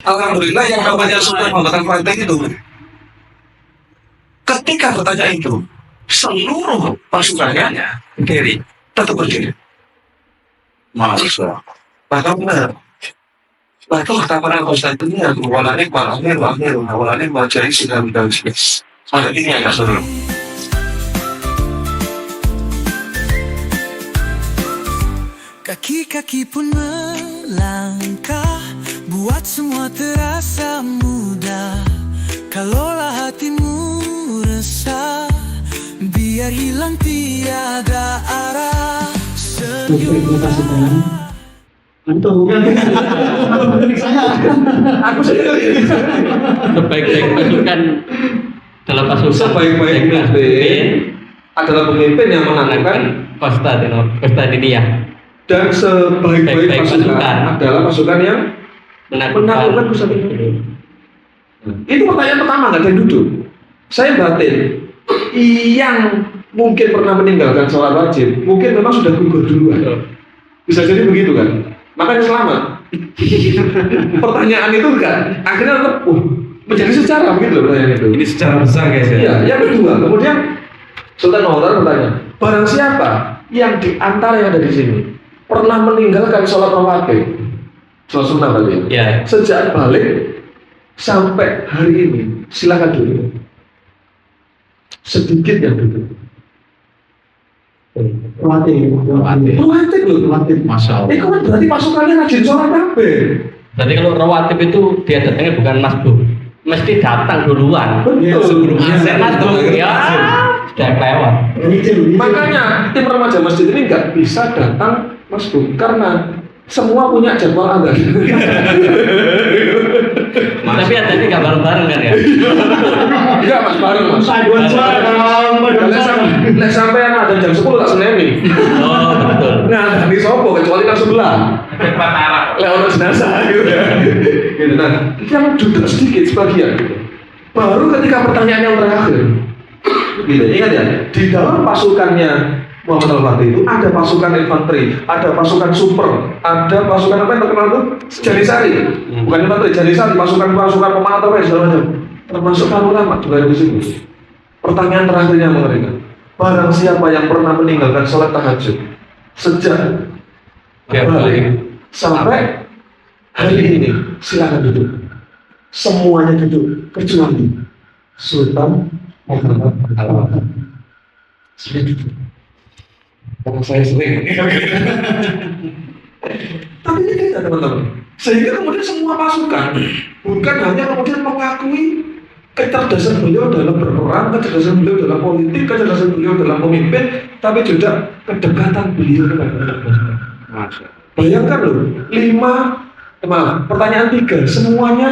Alhamdulillah yang namanya Sultan Muhammad Al-Fatih itu, ketika bertanya itu, seluruh pasukannya berdiri, tetap berdiri. Masya. Bahkan benar. Bahkan kata Konstantinia, walane majari sudah berdausis. Ada ini agak seru. Kaki-kaki pun melangkah, buat semua terasa mudah. Kalaulah hatimu resah, biar hilang tiada arah. Aku sendiri. Sebaik-baik pasukan dalam pasukan Sebaik-baik pemimpin adalah pemimpin yang menangkan Konstantinia. dan sebaik-baik Baik-baik pasukan pasukan adalah pasukan yang menaklukkan pusat itu. Itu pertanyaan pertama, nggak ada yang duduk. Saya batin, yang mungkin pernah meninggalkan sholat wajib, mungkin memang sudah gugur duluan. Bisa jadi begitu kan? Makanya selamat. Pertanyaan itu kan akhirnya tetap menjadi sejarah begitu loh pertanyaan itu. Ini secara besar guys ya. Iya, yang kedua, kemudian Sultan Muhammad bertanya, barang siapa yang di antara yang ada di sini pernah meninggalkan sholat rawatib, sholat sunnah tadi, Ya. sejak balik sampai hari ini, silakan dulu. Sedikit yang duduk. Rawatib loh. Masya Allah. Itu kan berarti pasukannya rajin sholat kabeh. Berarti kalau rawatib itu dia datangnya bukan masbuk, mesti datang duluan. Betul. Sebelumnya saya Masbuk ya sudah lewat. Makanya tim remaja masjid ini nggak bisa datang masbuk karena semua punya jadwal adzan. Tapi ada ini nggak bareng-bareng kan ya? Enggak mas, bareng mas. Lek sampai yang ada jam 10 tak senemi. Oh betul. Nah, di sopo kecuali kan sebelah. Lek ono jenazah gitu. Gitu. Nah, yang duduk sedikit sebagian gitu. Baru ketika pertanyaan yang terakhir. Gitu, ingat ya, di dalam pasukannya Muhammad Al-Fatih itu ada pasukan infanteri, ada pasukan super, ada pasukan apa yang terkenal itu Janisari, bukan infanteri, Janisari, pasukan pemantau segala macam, termasuk para ulama juga di sini. Pertanyaan terakhirnya mengerikan. Barang siapa yang pernah meninggalkan sholat tahajud sejak balik sampai hari ini, silakan duduk. Semuanya duduk kecuali Sultan Muhammad Al-Fatih. Sudah duduk. Karena saya sering. Tapi ini tidak teman-teman. Sehingga kemudian semua pasukan bukan hanya kemudian mengakui kecerdasan beliau dalam berperang, kecerdasan beliau dalam politik, kecerdasan beliau dalam pemimpin, tapi juga kedekatan beliau dengan pasukan. Bayangkan loh, pertanyaan 3, semuanya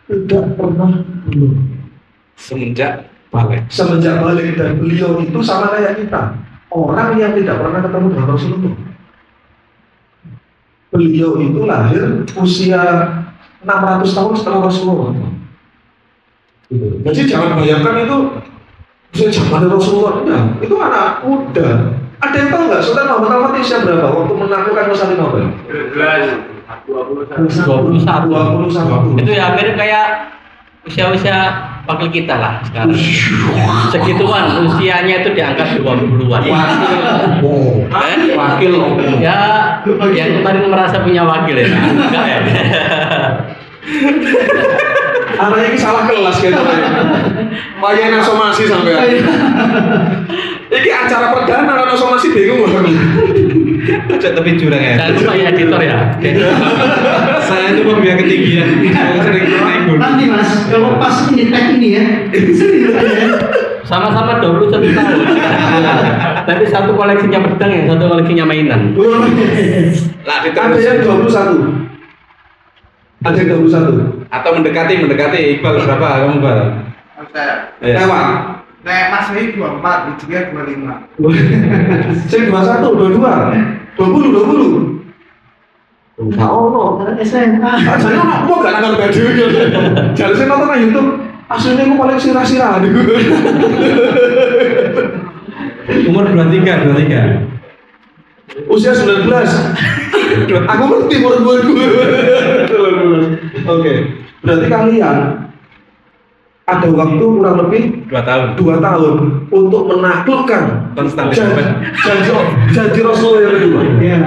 tidak pernah belum. Semenjak balik. Semenjak balik, dan beliau itu sama kayak kita. Orang yang tidak pernah ketemu dengan Rasulullah. Beliau itu lahir usia 600 tahun setelah Rasulullah. Jadi jangan bayangkan itu usia zaman Rasulullah. Nah, itu anak muda. Ada yang tahu nggak Sultan Muhammad Al-Fatih usia berapa waktu menaklukkan Konstantinopel? 21. Itu ya mirip kayak usia-usia wakil kita lah sekarang. Segituan usianya itu diangkat 20-an. Wakil. Ya, yang kemarin merasa punya wakil ya. Enggak ya. Anaknya ini salah kelas gitu. Payahnya somasi sampai. Ini acara perdana kalau somasi bingung loh. Aja tapi curang ya. Jangan lupa ya editor ya. Saya itu biar ketinggian. Saya sering naik gunung. Nanti mas, kalau pas ini tag ini ya, Sama-sama 21 tahun. Tapi satu koleksinya pedang, yang satu koleksinya mainan. Lah Ada yang 21. Ada yang 21. atau mendekati Iqbal berapa kamu Bal? Saya Lewat. Mas ini 24, Ijinya 25. Saya 21, 22, 20. Oh, SMA. Asalnya aku mau gak nangkar baju gitu. Jadi saya nonton di YouTube. Aslinya aku paling sirah-sirah di Google. Umur 23. Usia 19. Aku ngerti murid-muridku. 19. Oke. Berarti kalian ada waktu kurang lebih 2 tahun. 2 tahun untuk menaklukkan janji Rasulullah yang kedua. Iya.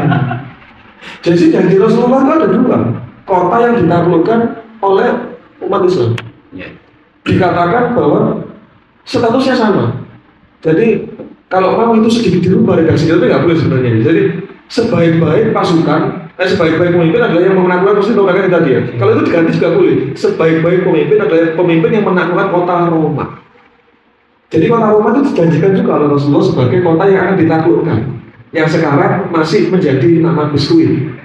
Jadi janji Rasulullah itu ada 2 kota yang ditaklukkan oleh umat Islam. Ya. Dikatakan bahwa statusnya sama. Jadi kalau mau itu sedikit dirubah redaksi, tapi nggak boleh sebenarnya. Jadi sebaik-baik pasukan, sebaik-baik pemimpin adalah yang menaklukkan Muslim bukan tadi ya. Kalau itu diganti juga boleh. Sebaik-baik pemimpin adalah pemimpin yang menaklukkan kota Roma. Jadi kota Roma itu dijanjikan juga oleh Rasulullah sebagai kota yang akan ditaklukkan. Yang sekarang masih menjadi nama biskuit.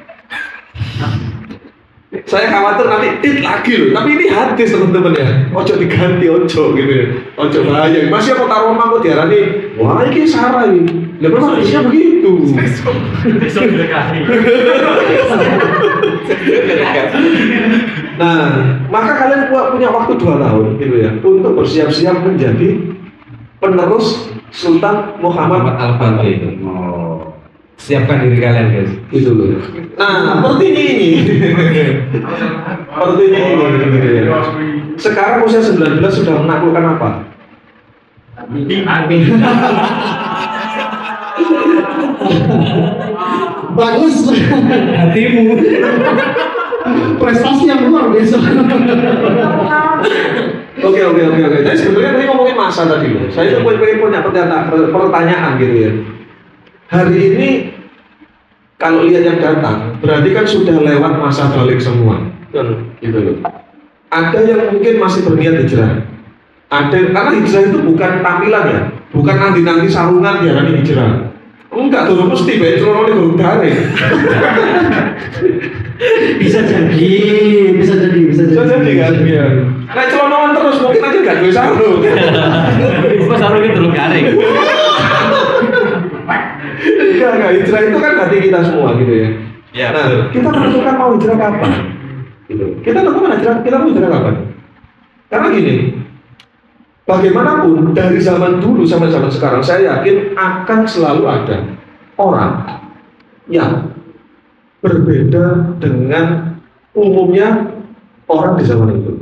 Saya khawatir nanti tit lagi loh, tapi ini hadis teman-teman ya. Ojo diganti ojo gitu ya. Ojo bahaya. Masih kota Roma kok diarani, wah ini Sarah ini. Lah memang hadisnya begitu. Nah, maka kalian punya waktu 2 tahun gitu ya untuk bersiap-siap menjadi penerus Sultan Muhammad Al-Fatih. Oh. Siapkan diri kalian, guys. gitu loh. Nah, sepertinya ini. Sepertinya ini gitu ya. Sekarang usia 19 sudah menaklukkan apa? Bagus. Hatimu. Prestasi yang luar biasa. Oke. Jadi sebenarnya tadi ngomongin masa tadi loh. Saya tuh pengen punya pertanyaan gitu ya. Hari ini kalau lihat yang datang, berarti kan sudah lewat masa balik semua, gitu loh. Ada yang mungkin masih berniat hijrah. Ada karena hijrah itu bukan tampilan ya, bukan nanti sarungan ya nanti hijrah. Enggak tuh mesti baik celana di gurung garing. Bisa jadi kan ya. Nah celana terus mungkin aja gak duwe sarung. Kok sarungnya terlalu garing? Enggak, hijrah itu kan hati kita semua gitu ya. Ya, Nah, betul. kita menentukan mau hijrah kapan. Gitu. Kita tentukan kita mau hijrah kapan. Karena gini, bagaimanapun dari zaman dulu sampai zaman sekarang, saya yakin akan selalu ada orang yang berbeda dengan umumnya orang di zaman itu.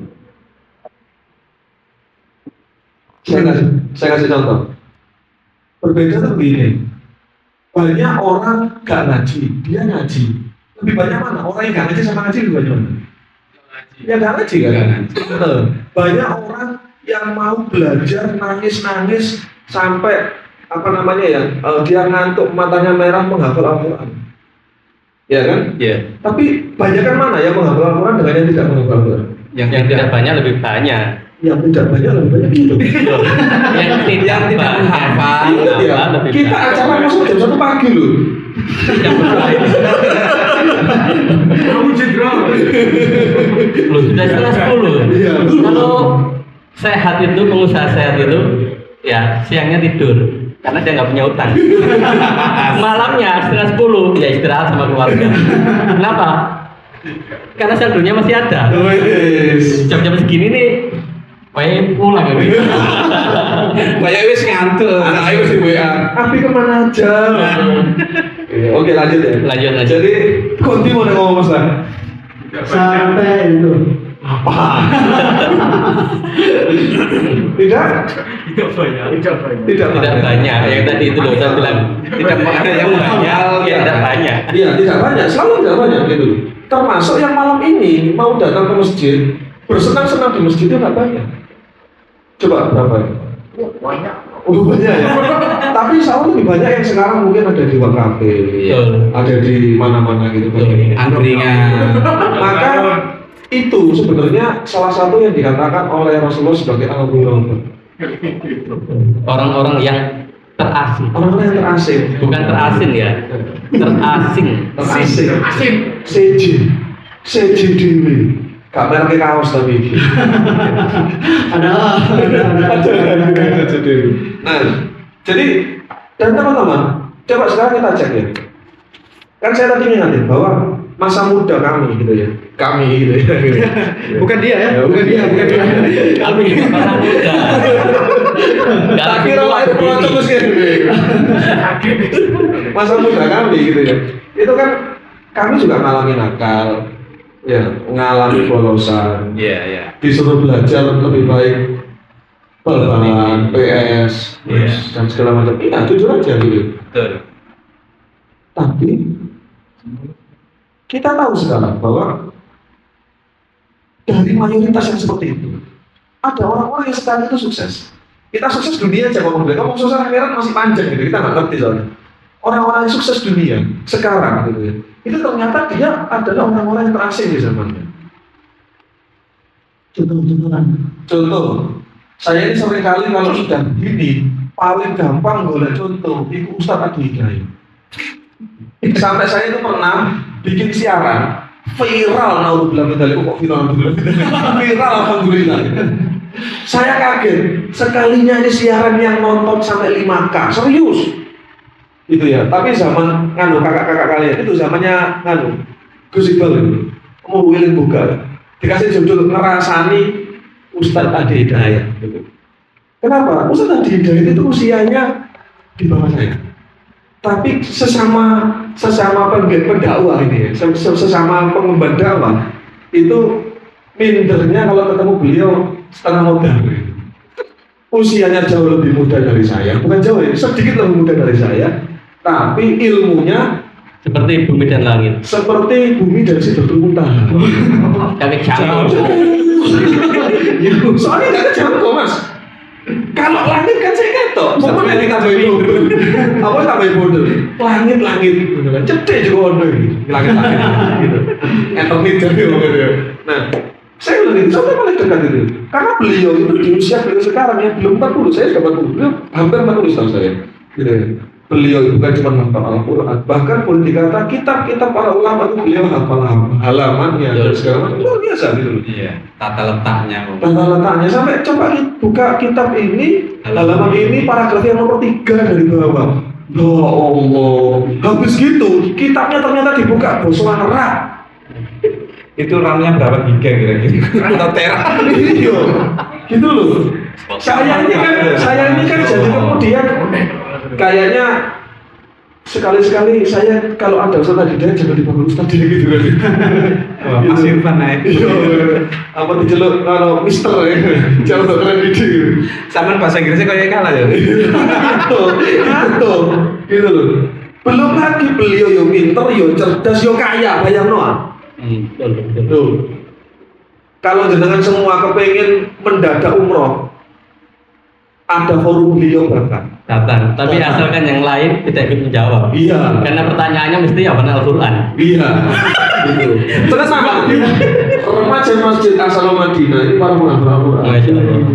Saya kasih contoh. Berbeda tuh begini. Banyak orang gak ngaji, dia ngaji. Lebih banyak mana? Orang yang gak ngaji sama ngaji lebih banyak mana? Ya gak ngaji kan? Banyak orang yang mau belajar nangis sampai apa namanya ya? Dia ngantuk, matanya merah menghafal Al-Quran. Ya kan? Iya. Tapi banyak kan mana yang menghafal Al-Quran dengan yang tidak menghafal Al-Quran? Yang tidak banyak lebih banyak. Yang tidak banyak lebih banyak gitu. Yang tidak menghafal Ingat ya, lebih kita banyak. acara masuk jam 1 pagi loh. Belum sudah setengah 10. Iya. Kalau sehat itu, pengusaha sehat itu, ya siangnya tidur karena dia nggak punya utang. Malamnya setengah 10 ya istirahat sama keluarga. Kenapa? Karena saldonya masih ada. Wes. Jam-jam segini nih, pengen pulang ya. Banyak wis ngantuk. Anak ayo di WA. Api kemana aja? Oke lanjut ya. Lanjut. Jadi Konti mau ngomong Mas Lan? sampai itu. Apa? Tidak? Tidak Banyak. Yang tadi itu loh saya bilang tidak banyak yang banyak, ya tidak banyak. Iya, tidak banyak. Selalu tidak banyak gitu. Termasuk yang malam ini mau datang ke masjid, bersenang-senang di masjid itu nggak banyak. Coba berapa? Banyak. Oh banyak ya. Tapi selalu lebih banyak yang sekarang mungkin ada di Wakafe, ada di mana-mana gitu. Angkringan. Maka itu sebenarnya salah satu yang dikatakan oleh Rasulullah sebagai al-ghuraba. Orang-orang yang terasing. Orang-orang yang terasing. Bukan terasing ya, terasing. Terasing. Seji dewi. Gak merek kaos tapi. Ada. Nah, jadi dan teman-teman, coba sekarang kita cek ya. Kan saya tadi ingatin bahwa masa muda kami gitu ya, kami gitu ya. Bukan dia ya, bukan dia. Kami juga masa muda. Tak kira lahir terus gitu. masa muda kami gitu ya. Itu kan kami juga ngalamin nakal, ya ngalami bolosan, disuruh belajar lebih baik bal-balan, PS, dan segala macam. Iya, jujur aja gitu. Betul. Tapi kita tahu sekarang bahwa dari mayoritas yang seperti itu ada orang-orang yang sekarang itu sukses. Kita sukses dunia aja ngomong dulu. Ngomong sukses akhirat masih panjang gitu. Kita nggak ngerti soalnya. Orang-orang yang sukses dunia sekarang gitu ya. Itu ternyata dia adalah orang-orang yang terasing di zamannya. Contoh, saya ini seringkali kalau sudah begini paling gampang golek contoh itu Ustadz Adi Hidayat. Sampai saya itu pernah bikin siaran viral, naudzubillah min dzalik, kok viral alhamdulillah. Saya kaget, sekalinya ini siaran yang nonton sampai 5K, serius. Itu ya, tapi zaman kakak-kakak kalian itu zamannya Gus Iqbal itu. Mau willing buka. Dikasih judul ngerasani Ustadz Adi Hidayat gitu. Kenapa? Ustadz Adi Hidayat itu usianya di bawah saya. Tapi sesama pendakwah ini ya, sesama pengemban dakwah itu mindernya kalau ketemu beliau setengah modal. Usianya jauh lebih muda dari saya, bukan jauh ya, sedikit lebih muda dari saya, tapi ilmunya Seperti bumi dan langit. seperti bumi dan Sidratul Muntaha. Kami jauh. Soalnya nggak ada jangkau mas. Kalau langit kan saya ketok, pokoknya nanti tambah bodoh. Apa tambah bodoh? Langit, cetek juga ono ini. Langit, gitu. Eternit jadi gitu ya. Nah, saya bilang itu, saya paling dekat itu. Karena beliau itu di usia beliau sekarang ya belum 40, saya sudah 40, beliau hampir 40 tahun saya. Gitu ya. Beliau itu bukan cuma hafal Al-Quran, bahkan boleh dikata kitab-kitab para ulama itu beliau hafal halamannya dan segala macam, luar biasa gitu loh. Iya, tata letaknya. Tata letaknya sampai coba buka kitab ini, halaman ini paragraf yang nomor 3 dari bawah. Ya Allah, habis gitu kitabnya ternyata dibuka bosoan rak. Itu RAM-nya berapa giga kira-kira? Atau tera? Iya, gitu loh. Saya ini kan jadi kemudian kayaknya sekali-sekali saya kalau ada Ustaz Adi Hidayat jangan dibangun Ustaz dia gitu kan. Mas Irfan naik. Apa dijeluk kalau Mister ya, jangan keren gitu. Sama bahasa Inggrisnya kayak kalah ya. Gitu loh. Belum lagi beliau yo pinter, yo cerdas, yo kaya, bayang noah. Tuh. Kalau jenengan semua kepengen mendadak umroh, ada forum beliau bahkan. Datang, tapi asalkan yang lain tidak ikut menjawab. Iya. Karena pertanyaannya mesti apa Al-Quran. Iya. Gitu. Terus sama remaja Masjid Asal Madinah ini para penghafal Al-Quran.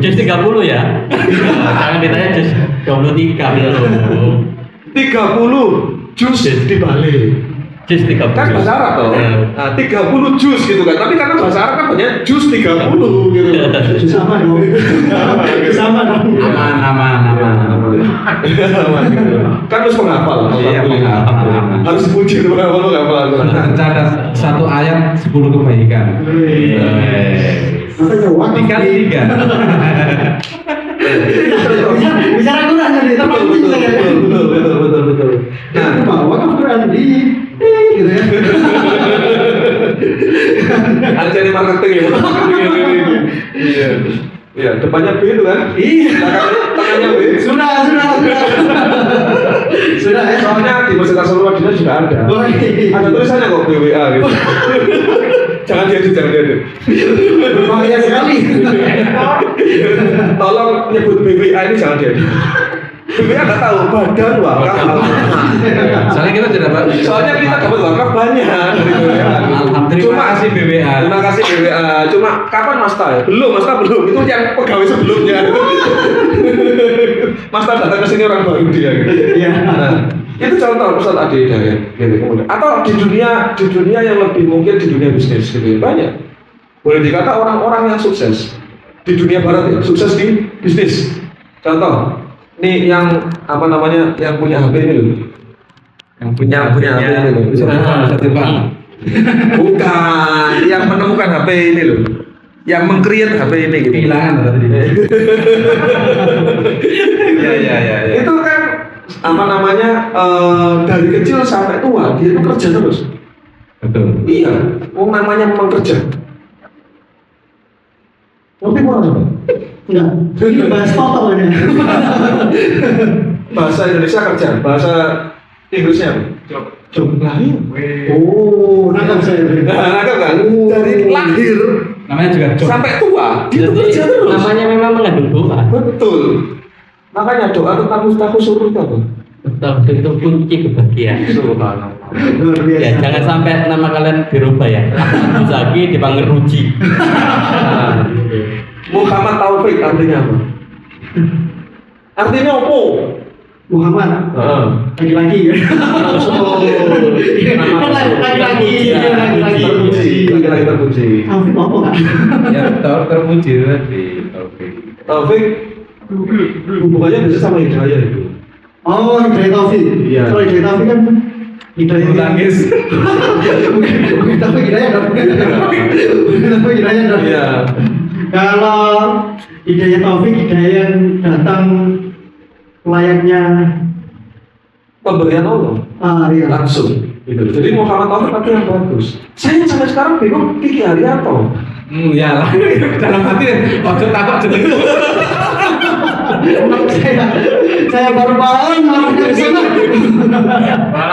Juz 30 ya. Jangan ditanya juz 23 belum. 30 juz dibalik. Juz 30. Kan bahasa Arab toh. Nah, 30 juz gitu kan. Tapi karena bahasa Arab kan banyak juz 30 gitu. Sama dong. Sama dong. Aman. Kan harus menghafal. Iya, menghafal. Harus puji itu menghafal Al-Quran. Tercatat satu ayat 10 kebaikan. Makanya wakaf Dikali 3. bicara Quran tadi, tapi Betul. Nah, wakaf Quran di gitu ya. Aja di marketing ya. Iya. Iya, depannya B itu kan? Iya. Tengahnya B. Sudah. Sudah ya. Soalnya di Masjid Asal Madinah juga ada. Oh, iya. Ada tulisannya kok BWA gitu. Jangan diedit. Bahaya sekali. Tolong nyebut BWA ini jangan diedit. BWA nggak tahu badan wakaf. Soalnya kita tidak Soalnya kita dapat wakaf banyak dari BWA. Terima kasih BWA. Terima kasih BWA. Cuma kapan Mas Ta? Belum. Itu yang pegawai sebelumnya. Mas Ta datang ke sini orang baru dia. Iya. Nah, itu contoh Ustaz Adi Hidayat. Gitu, kemudian. Atau di dunia yang lebih mungkin di dunia bisnis gitu banyak. Boleh dikata orang-orang yang sukses di dunia barat ya, sukses di bisnis. Contoh, nih yang apa namanya yang punya HP ini loh. Yang punya HP ini loh. Bisa Bukan, yang menemukan HP ini loh. Yang meng-create HP ini gitu. Kehilangan tadi. Ya. Itu kan apa namanya dari kecil sampai tua dia itu kerja terus. Betul. Iya, namanya memang kerja. Ngerti apa coba? Enggak. Ini bahas foto ini. Bahasa Indonesia kerja, bahasa Inggrisnya apa? Job lahir. Oh, nangkap saya. Nangkap kan? Dari lahir Namanya juga job. sampai tua dia itu Jadi kerja terus. namanya memang mengandung doa. Betul. Makanya doa tentang mustahil surut itu apa? Betul, itu kunci kebahagiaan. Subhanallah. Luar biasa. Ya, jangan sampai nama kalian dirubah ya. Zaki dipanggil Ruji. Muhammad Taufik artinya apa? Artinya apa? Muhammad. Laki-laki ya. Laki-laki. Laki-laki terpuji. Taufik apa kak? Ya, terpuji tadi. Oke. Taufik hubungannya bisa sama hidayah itu. Oh, Hidayat Taufik. Iya. Kalau Hidayat Taufik kan Hidayat Nangis. Bukan Taufik Hidayat dong. Bukan Taufik Hidayat dong. Iya. Kalau Hidayat Taufik, Hidayat datang layaknya Pemberian Allah iya. langsung. Gitu. Jadi Muhammad Taufik tapi yang bagus. Saya sampai sekarang bingung Kiki Haryanto. Ya lah. Dalam hati ojo takut jeneng. Saya baru paham namanya di sana.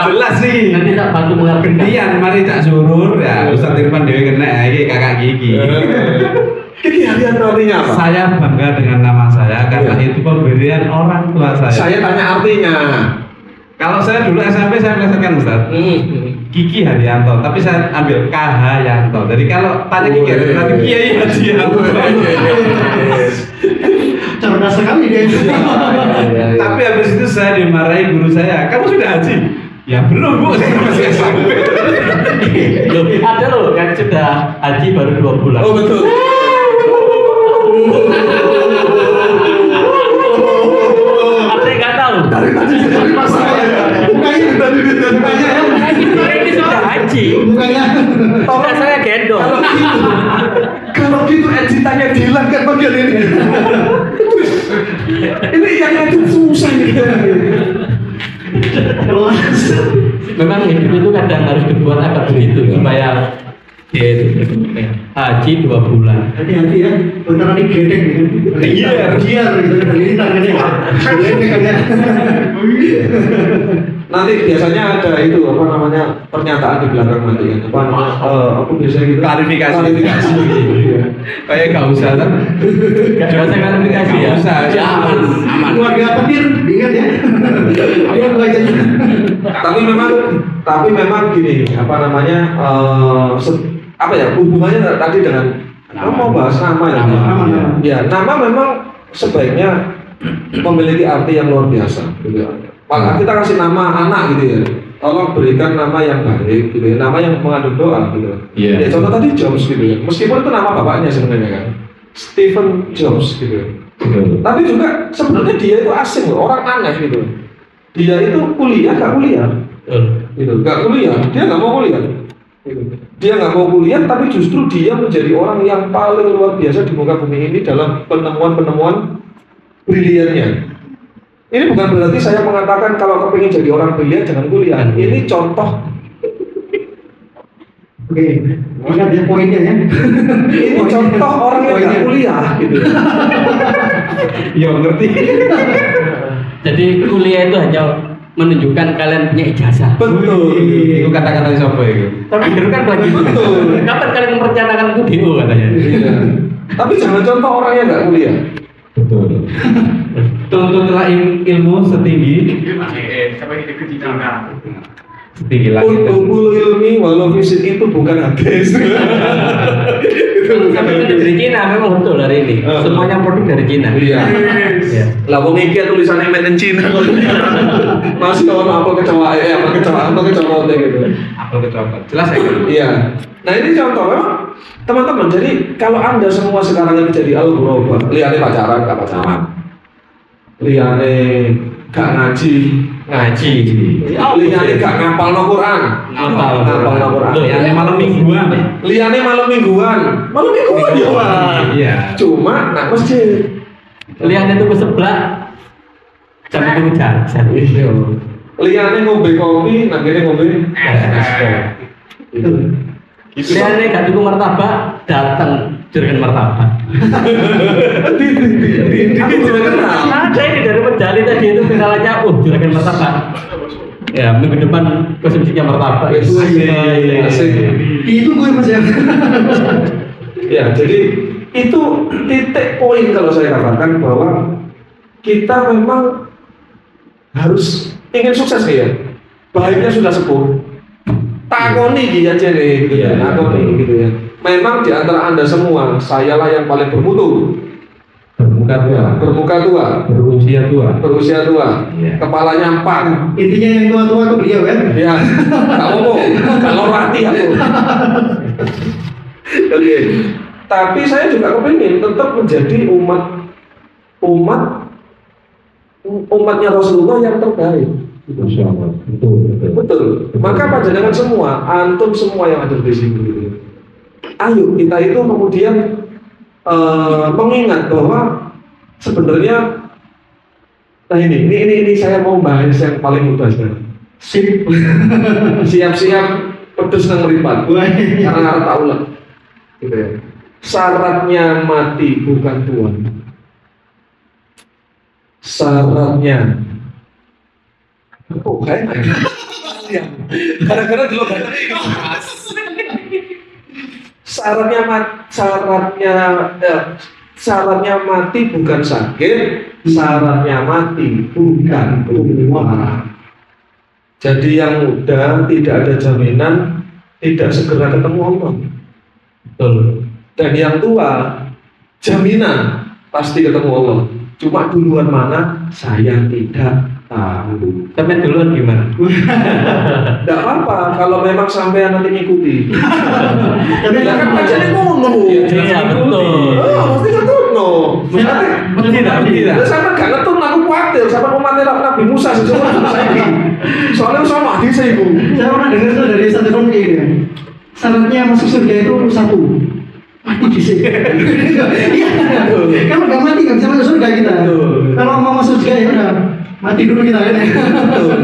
Jelas sih. Nanti tak bantu mengerti. Gantian, mari tak surur ya. Ustaz Irfan Dewi kena iki kakak Gigi. Kiki Haryanto artinya apa? Saya bangga dengan nama saya karena Iya. itu pemberian orang tua saya. Saya tanya artinya. Kalau saya dulu SMP saya melesetkan Ustaz. Kiki Haryanto, tapi saya ambil KH Yanto. Jadi kalau tanya Kiki Haryanto, berarti Kiai Haji Yanto. Cerdas sekali dia itu. Tapi habis itu saya dimarahi guru saya, kamu sudah haji? Ya belum bu, saya masih SMP. Loh, ada loh yang sudah haji baru 2 bulan. Oh betul. Ada yang nggak tahu. Dari tadi cari masalah ya. Mukanya Tadi mukanya ya. Ini sudah haji. Mukanya. Sudah saya gendong. Kalau gitu editannya dihilangkan bagian ini. Ini yang edit susah gitu. Memang hidup itu kadang harus dibuat agak begitu supaya dia itu haji 2 bulan. Hati-hati ya, bentar lagi gedek gitu. Giar gitu, berlintang kan ya. Gedek kan ya. Nanti biasanya ada itu apa namanya pernyataan di belakang nanti kan apa namanya apa biasanya gitu Klarifikasi. Iya. Kayak gak usah kan? Gak usah klarifikasi ya. Gak usah, ya aman, aman. Keluarga petir, ingat ya. Ayo baca. Tapi memang gini apa namanya apa ya hubungannya tadi dengan kamu mau bahas nama ya Nama. ya nama memang sebaiknya memiliki arti yang luar biasa gitu ya. Maka kita kasih nama anak gitu ya, tolong berikan nama yang baik gitu ya, nama yang mengandung doa gitu. Iya. Ya contoh tadi Jobs gitu ya, meskipun itu nama bapaknya sebenarnya kan, Stephen Jobs gitu. Tapi juga sebenarnya dia itu asing loh, orang aneh gitu. Dia itu kuliah gak kuliah, gitu, gak kuliah, dia nggak mau kuliah. Gitu. Dia nggak mau kuliah, tapi justru dia menjadi orang yang paling luar biasa di muka bumi ini dalam penemuan-penemuan briliannya. Ini bukan berarti saya mengatakan kalau kepingin jadi orang brilian jangan kuliah. Ini contoh. Oke, ingat ya poinnya ya. Ini contoh orang yang nggak kuliah gitu. Ya ngerti. Jadi kuliah itu hanya menunjukkan kalian punya ijazah. Betul. Itu kata-kata siapa itu? Tapi dulu kan begitu. Betul. Kapan kalian merencanakan UDO katanya? Iya. Tapi jangan contoh orang yang nggak kuliah. Betul. Tuntutlah ilmu setinggi setinggi langit. Untuk ilmi walau fisik itu bukan hadis. Sampai itu dari Cina memang betul hari ini. Semuanya produk dari Cina. Iya. Iya. Lah wong iki tulisannya made in China. Masih ono apa kecoa apa kecoa gitu. Apel kecopet. Jelas ya kan? Iya. Nah ini contoh memang teman-teman. Jadi kalau anda semua sekarang ini jadi al-ghuraba, liane pacaran gak pacaran, liane gak ngaji, liane gak ngapal no Quran, ngapal no Quran, Liane malam mingguan. liane malam mingguan ya Pak. Iya. Cuma nak masjid. Lihat itu ke sebelah Jam itu jajan. Iya. Liane ngombe kopi, nang kene ngombe es teh. Gitu. Liane gak tuku martabak, datang juragan martabak. Aku juga kenal. Ada ini dari Medali tadi itu kenalannya, juragan martabak. Ya, minggu depan konsumsinya martabak. Asik. Itu gue mas ya. Ya, jadi itu titik poin kalau saya katakan bahwa kita memang harus ingin sukses ya. Baiknya sudah sepuh. Takoni gitu aja nih, gitu ya. Takoni gitu ya. Memang di antara Anda semua, sayalah yang paling bermutu, Bermuka tua, bermuka tua, berusia tua. berusia tua, Iya. kepalanya empat. Intinya yang tua-tua ke beliau kan. Ya, nggak ngomong, kalau rati aku. Oke, tapi saya juga kepingin tetap menjadi umatnya Rasulullah yang terbaik. Masya Allah, betul. Betul. Maka panjenengan semua, antum semua yang ada di sini, gitu. Ayo kita itu kemudian mengingat bahwa sebenarnya, nah ini saya mau bahas yang paling mudah sekarang. Siap-siap pedes nang meripat. Karena harus tahu lah. Gitu ya. Syaratnya mati bukan Tuhan. Syaratnya. Oh, kayak gara-gara dulu gak syaratnya mati bukan sakit, syaratnya mati bukan tua. Jadi yang muda tidak ada jaminan tidak segera ketemu Allah. Betul. Dan yang tua jaminan pasti ketemu Allah. Cuma duluan mana saya tidak tahu. Sampai duluan gimana? Tidak apa-apa kalau memang sampai nanti ngikuti. Tapi kan bacanya ngono. Iya betul. Oh, mesti ngetutno. Tidak. Sama gak ngetut aku khawatir sama umatnya Nabi Musa sesuatu saya. Soalnya sama di saya ibu. Saya pernah dengar itu dari satu konflik ya. Syaratnya masuk surga itu satu, mati di sini. Iya. Kalau nggak mati nggak bisa masuk surga kita. Kalau mau masuk surga ya udah mati dulu kita kan.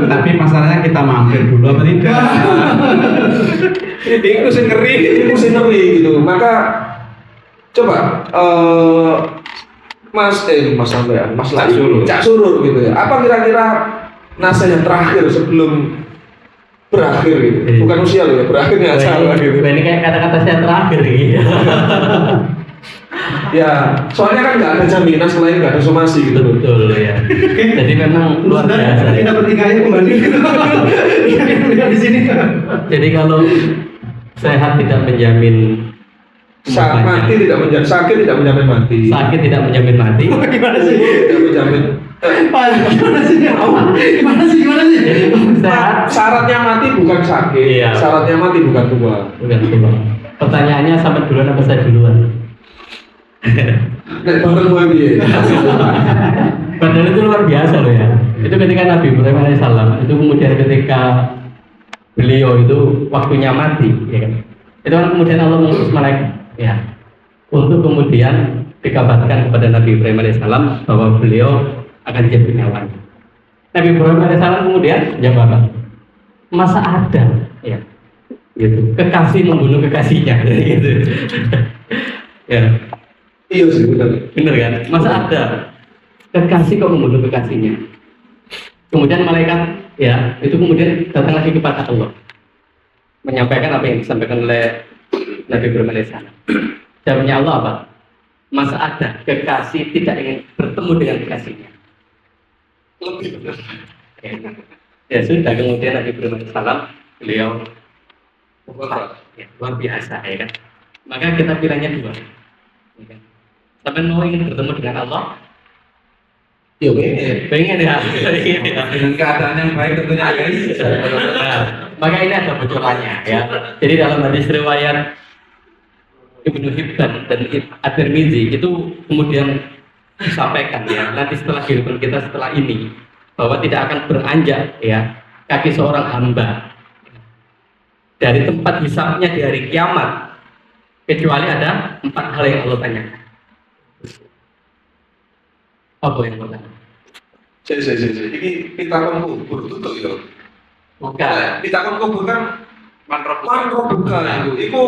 Tapi masalahnya kita mampir dulu apa tidak? Ini itu sih ngeri gitu. Maka coba Mas sampean, Mas Cak Surur gitu ya. Apa kira-kira nasihat terakhir sebelum berakhir gitu? Bukan usia loh ya, berakhirnya acara gitu. Ini kayak kata-kata saya terakhir gitu. Ya, soalnya kan nggak ada jaminan selain nggak ada somasi gitu. Betul ya. Jadi memang luar biasa. Kita bertiga aja kembali. Kita di sini. Jadi kalau sehat tidak menjamin Mati tidak menjamin, sakit tidak menjamin mati. Sakit tidak menjamin mati. Gimana sih? Tidak menjamin. Gimana sih? Jadi sehat Syaratnya mati bukan sakit. Iya. Syaratnya mati bukan tua. bukan tua. Pertanyaannya sama duluan apa saya duluan? Nek bareng gue piye? Padahal itu luar biasa loh ya. Itu ketika Nabi Ibrahim alaihissalam itu kemudian ketika beliau itu waktunya mati, ya kan? Itu kan kemudian Allah mengutus malaikat, ya, untuk kemudian dikabarkan kepada Nabi Ibrahim alaihissalam bahwa beliau akan jadi hewan. Nabi Ibrahim alaihissalam kemudian jawab apa? Masa ada, ya, gitu. Kekasih membunuh kekasihnya, gitu. Ya. Iya sih benar. Bener kan? Masa ada kekasih kok membunuh kekasihnya? Kemudian malaikat ya itu kemudian datang lagi kepada Allah menyampaikan apa yang disampaikan oleh Nabi Ibrahim alaihissalam. Jawabnya Allah apa? Masa ada kekasih tidak ingin bertemu dengan kekasihnya? Lebih benar. Ya sudah, kemudian Nabi Ibrahim alaihissalam beliau ya, luar biasa ya kan. Maka kita pilihannya dua. Ya kan? Sampai mau ingin bertemu dengan Allah? Iya pengen. Pengen ya. Dengan keadaan yang baik tentunya guys. Nah, maka ini ada bocorannya ya. Jadi dalam hadis riwayat Ibnu Hibban dan At-Tirmizi itu kemudian disampaikan ya. Nanti setelah kehidupan kita setelah ini bahwa tidak akan beranjak ya kaki seorang hamba dari tempat hisabnya di hari kiamat kecuali ada 4 hal yang Allah tanyakan. Apa yang Allah tanyakan? Iki kita kan kubur tutup ya. Bukan. Kita kan kubur kan Manrob. bukan itu. Iku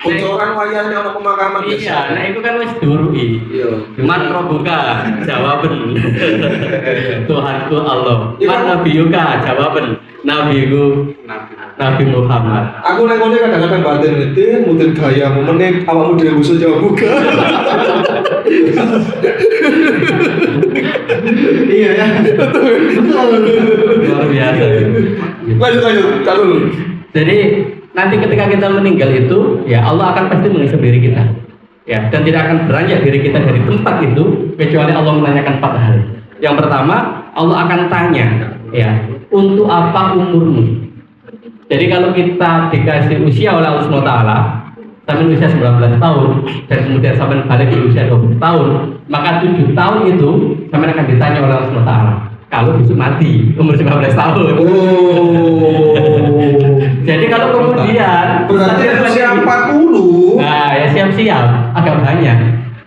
bocoran wayahnya orang pemakaman Iya, nah itu kan wis durui. Iya. Man robuka jawaban. Tuhanku Allah. Man nabiyuka jawaban. Nabiku Nabi Muhammad. Aku nek ngene kadang-kadang batin itu mungkin gayamu meneh awakmu dhewe musuh jawab buka. Iya ya. Betul. Luar biasa. Lanjut, kalau Jadi nanti ketika kita meninggal itu, ya Allah akan pasti menghisap diri kita, ya, dan tidak akan beranjak diri kita dari tempat itu kecuali Allah menanyakan 4 hal. Yang pertama, Allah akan tanya, ya, untuk apa umurmu? Jadi kalau kita dikasih usia oleh Allah SWT, sampai usia 19 tahun, dan kemudian sampai balik di usia 20 tahun, maka 7 tahun itu sampai akan ditanya oleh Allah SWT. Kalau besok mati umur 19 tahun. Jadi kalau kemudian berarti usia 40. Nah, ya siap-siap, agak banyak.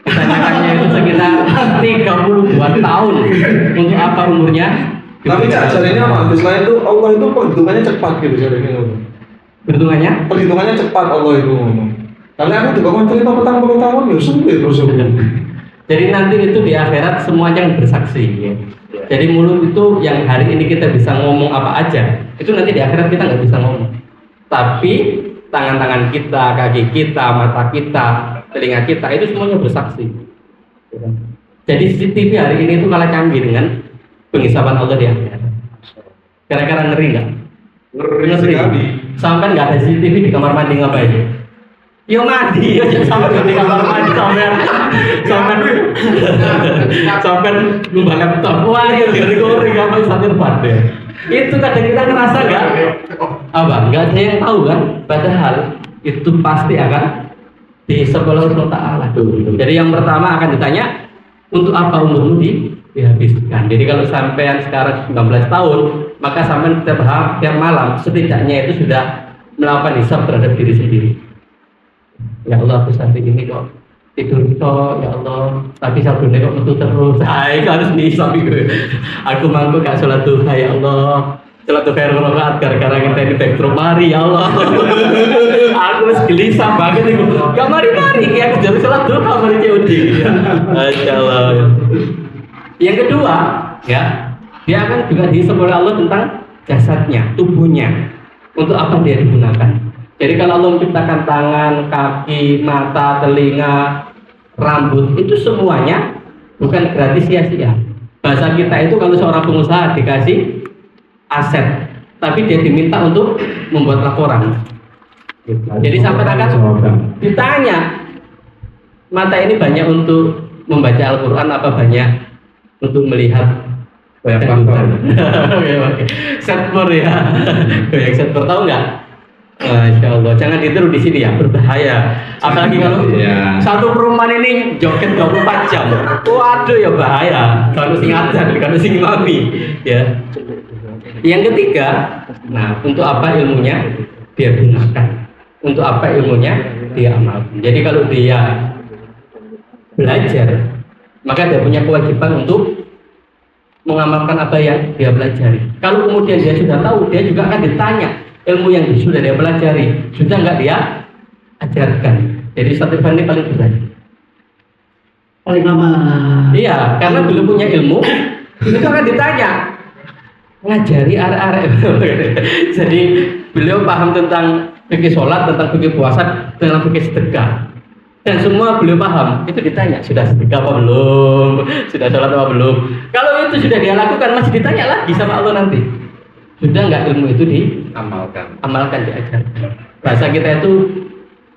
Ditanyakannya itu sekitar 32 tahun. Untuk apa umurnya? Tapi caranya apa? Selain itu Allah itu perhitungannya cepat gitu caranya. Perhitungannya cepat Allah itu ngomong. Karena aku juga mau cerita petang 40 tahun ya sulit terus. Jadi nanti itu di akhirat semuanya yang bersaksi, ya. Jadi mulut itu yang hari ini kita bisa ngomong apa aja, itu nanti di akhirat kita nggak bisa ngomong. Tapi tangan-tangan kita, kaki kita, mata kita, telinga kita itu semuanya bersaksi. Jadi CCTV hari ini itu malah canggih dengan penghisaban Allah di akhirat. Kira-kira ngeri nggak? Ngeri sekali. Sampai nggak ada CCTV di kamar mandi ngapain? Yo mandi, sampai di kamar mandi sampai lupa laptop. Wah, ini goreng apa sampai ya. Itu kadang kita ngerasa nggak? Apa? Nggak ada yang tahu kan? Padahal itu pasti akan di sekolah Allah Taala. Jadi yang pertama akan ditanya untuk apa umurmu dihabiskan. Jadi kalau sampean sekarang 19 tahun, maka sampean tiap malam setidaknya itu sudah melakukan hisab terhadap diri sendiri. Ya Allah, aku sampai ini kok tidur toh, ya Allah, tapi sabunnya kok metu terus. Itu harus dihisab itu. Aku mangko gak sholat duha, ya Allah. Sholat duha rokaat gara-gara kita di backdrop mari, ya Allah. Aku harus gelisah banget itu. Gak mari-mari, ya aku jadi sholat duha mari COD. Masya Allah. Yang kedua, ya, dia akan juga dihisab oleh Allah tentang jasadnya, tubuhnya. Untuk apa dia digunakan? Jadi kalau Allah menciptakan tangan, kaki, mata, telinga, rambut, itu semuanya bukan gratis sia-sia. Bahasa kita itu kalau seorang pengusaha dikasih aset, tapi dia diminta untuk membuat laporan. Jadi sampai akan ditanya, mata ini banyak untuk membaca Al-Quran apa banyak untuk melihat setpur ya. Yang setpur tahu nggak? Masya Allah, jangan ditiru di sini ya, berbahaya. Apalagi kalau satu perumahan ini joget 24 jam. Waduh ya bahaya. Kalau sing adzan, kalau sing imami, ya. Yang ketiga, nah untuk apa ilmunya dia gunakan? Untuk apa ilmunya dia amalkan? Jadi kalau dia belajar, maka dia punya kewajiban untuk mengamalkan apa yang dia pelajari. Kalau kemudian dia sudah tahu, dia juga akan ditanya ilmu yang sudah dia pelajari, sudah nggak dia ajarkan. Jadi Ustaz Irfan ini paling berat. Paling lama. Iya, karena belum punya ilmu, itu akan ditanya ngajari arek-arek. Jadi beliau paham tentang fikih sholat, tentang fikih puasa, tentang fikih sedekah. Dan semua beliau paham, itu ditanya, sudah sedekah apa belum? Sudah sholat apa belum? Kalau itu sudah dia lakukan, masih ditanya lagi sama Allah nanti. Sudah nggak ilmu itu diamalkan, diajarkan. Bahasa kita itu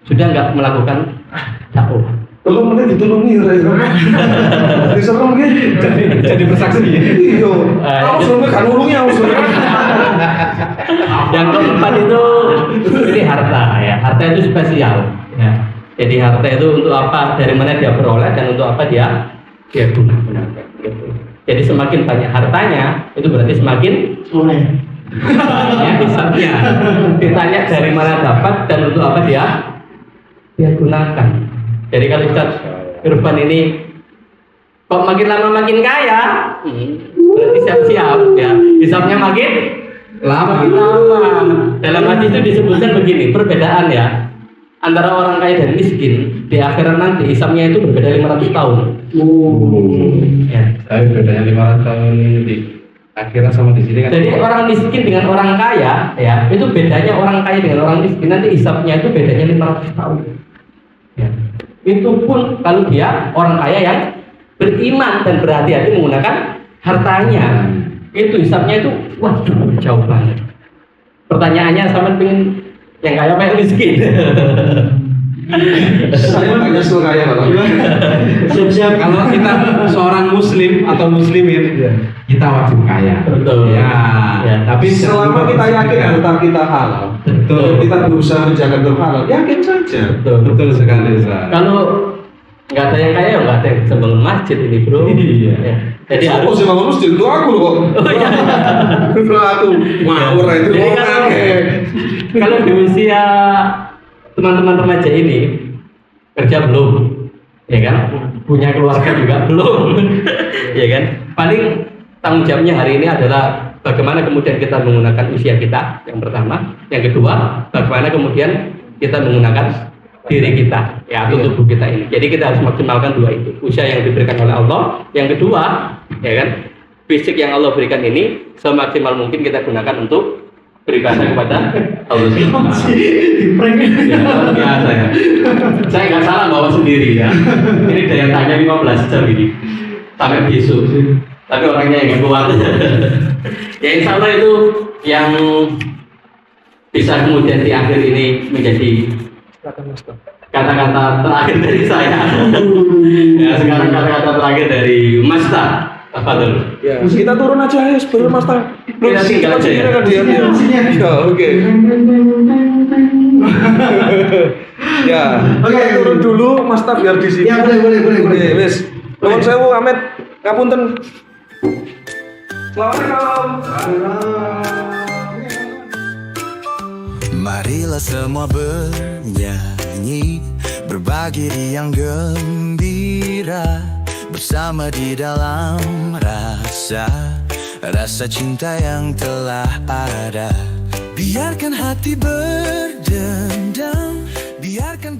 sudah nggak melakukan dakwah. Tolong meneh ditulungi ya. Diserang gitu. Jadi bersaksi. Iya. Aku suruh kan nulungi aku suruh. Yang keempat itu ini harta ya. Harta itu spesial ya. Jadi harta itu untuk apa? Dari mana dia beroleh dan untuk apa dia gunakan. Gitu. Jadi semakin banyak hartanya, itu berarti semakin Soleh. ya hisabnya. Ditanya dari mana dapat dan untuk apa dia gunakan. Jadi kalau Ustaz Irfan ini Kok makin lama makin kaya? Berarti siap-siap ya. Hisapnya makin Lama. Dalam hadis itu disebutkan begini, perbedaan ya antara orang kaya dan miskin di akhirat nanti hisapnya itu berbeda 500 tahun. Ya. Tapi bedanya 500 tahun di akhirat sama di sini kan. Jadi orang miskin dengan orang kaya ya, itu bedanya orang kaya dengan orang miskin nanti hisapnya itu bedanya 500 tahun. Ya. Itu pun kalau dia orang kaya yang beriman dan berhati-hati menggunakan hartanya. Itu hisapnya itu waduh jauh banget. Pertanyaannya sama pengen yang kaya apa yang miskin? Saya nggak nyesel kaya Pak. Siap-siap. Kalau kita seorang muslim atau muslimin, kita wajib kaya. Betul. Ya. Tapi Selama kita yakin harta kita halal, Betul. kita berusaha menjaga berhalal, yakin saja. Betul sekali, Ustaz. Kalau nggak ada yang kaya, nggak ada yang bisa bangun masjid ini bro. Iya. Ya. Jadi Siapa harus. sih bangun masjid? Itu aku loh kok. Oh iya. Itu aku. Ngawur itu Jadi orang kalau- akeh. Kalau di usia teman-teman remaja ini kerja belum, ya kan? Punya keluarga juga belum, ya kan? Paling tanggung jawabnya hari ini adalah bagaimana kemudian kita menggunakan usia kita yang pertama, yang kedua bagaimana kemudian kita menggunakan diri kita, ya atau tubuh kita ini. Jadi kita harus maksimalkan dua itu, usia yang diberikan oleh Allah, yang kedua, ya kan? Fisik yang Allah berikan ini semaksimal mungkin kita gunakan untuk beribadah kepada Allah Subhanahu wa Ta'ala. Ya, luar biasa ya. Saya nggak salah bawa sendiri ya. Ini daya tanya 15 jam ini sampai besok. Tapi orangnya yang kuat. Ya insya Allah itu yang bisa kemudian di akhir ini menjadi kata-kata terakhir dari saya. Ya sekarang kata-kata terakhir dari Mas Ta. Tafadhol. Ya, kita turun aja ya sebelum Mas Ta. Kita tinggal aja ya. Dia. Ya, oke. Ya, Oke. kita turun dulu Mas Ta biar di sini. Ya boleh. Oke, wis. Nuwun sewu Amet. Ngapunten. Assalamualaikum. Marilah semua bernyanyi, berbagi riang gembira, bersama di dalam rasa cinta yang telah ada. Biarkan hati berdendam, biarkan